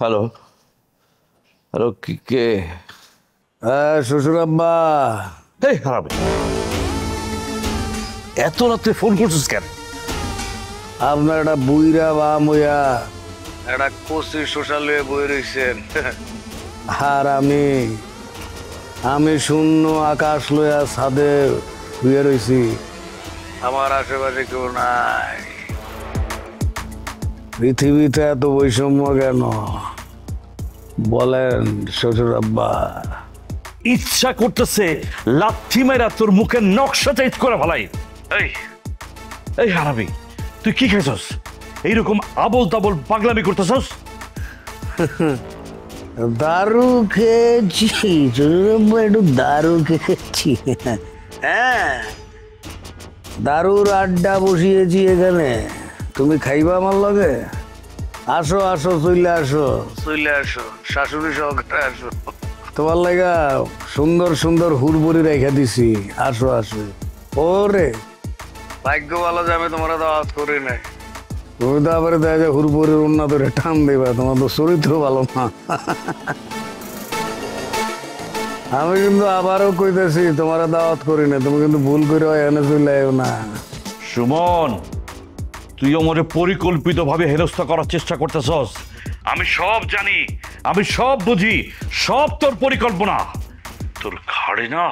Hello hello কি কে? শ্বশুর আব্বা। এই হারাবে, এত রাত্রে ফোন করছিস কেন? আপনার একটা বুইরা বা মইয়া একটা কচি শোষা লয়ে বই রইছেন, আর আমি শূন্য আকাশ লইয়া ছাদে শুয়ে রইছি। আমার আশেপাশে কেউ নাই। পৃথিবীতে এত বৈষম্য কেন বলেন শ্বশুর আব্বা? ইচ্ছা করতেছে লাথি মেরা তোর মুখের নকশা চেঞ্জ করে ফেলাই। এই এই হারাবি, তুই কি খাইছস? এইরকম আবল তাবল পাগলামি করতেছস? দারু খেয়েছি শ্বশুর আব্বা, একটু দারু খেয়েছি। হ্যাঁ, দারুর আড্ডা বসিয়েছি এখানে। তুমি খাইবা আমার লগে? আসো আসো, চইলে আসো, চইলে আসো, শাশুড়ি সহকারে আসো। তোমার লাগা সুন্দর সুন্দর হুড়বুড়ি রেখে দিছি, আসো আসো। ওরে ভাগ্য ভালো যে আমি তোমার দাওয়াত করি নাই। তুমি তো আবার দেখা যায় হুড়বুড়ির উন্নত টান দিবা, তোমার তো চরিত্র ভালো না। আমি কিন্তু আবারও কইতেছি তোমার দাওয়াত করি না, তুমি কিন্তু ভুল করে এনে চলে আইও না। সুমন, তুই আমারে পরিকল্পিতভাবে হেনস্থা করার চেষ্টা করতেছস। আমি সব জানি, আমি সব বুঝি, সব তোর পরিকল্পনা। তোর ঘাড়ে না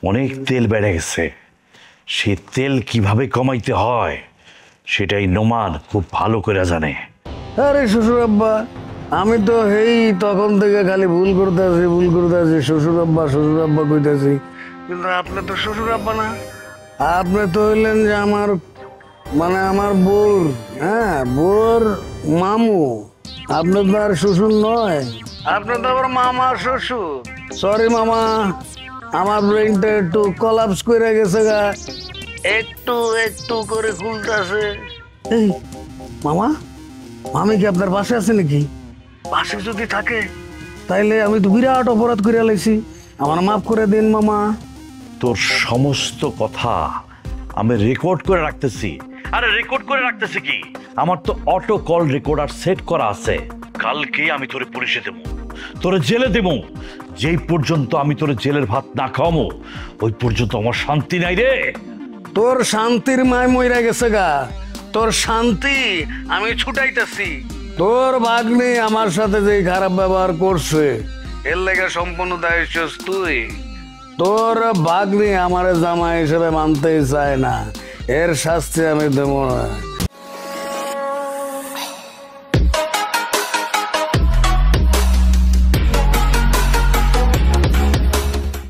অনেক তেল বেড়ে গেছে, সে তেল কিভাবে কমাইতে হয় সেটাই নোমান খুব ভালো করে জানে। আরে শ্বশুর আব্বা, আমি তো এই তখন থেকে খালি ভুল করতেছি, শ্বশুর আব্বা কইতাছি, কিন্তু আপনি তো শ্বশুর আব্বা না। আপনি তো হইলেন যে আমার মানে আমার বোর, হ্যাঁ বোর মামু। আপনি তো আর শ্বশুর নয়, আপনি তো আবার মামা শ্বশুর। সরি মামা, আমার ব্রেনটা একটু কলাপস করে গেছে গা, একটু একটু করে খুলতেছে। এই মামা, আমি কি আপনার পাশে আছে নাকি? পাশে যদি থাকে তাইলে আমি তো বিরাট অপরাধ করে লাইছি, আমার মাফ করে দিন মামা। তোর সমস্ত কথা আমি রেকর্ড করে রাখতেছি। আরে রেকর্ড করে রাখতেছি কি, আমার তো অটো কল রেকর্ডার সেট করা আছে। কালকে আমি তোরে পুলিশে দেবো, তোরে জেলে দেবো। যেই পর্যন্ত আমি তোরে জেলের ভাত না খাওয়াবো ওই পর্যন্ত আমার শান্তি নাই রে। তোর শান্তির মায় মইরা গেছে গা, তোর শান্তি আমি ছুটাইতেছি। তোর ভাগ্নি আমার সাথে যে খারাপ ব্যবহার করছে এর লেগে সম্পূর্ণ দায়িত্ব তুই। তোর ভাগ্নি আমার জামাই হিসেবে মানতেই চায় না, এর শাস্তি আমি দেবো না।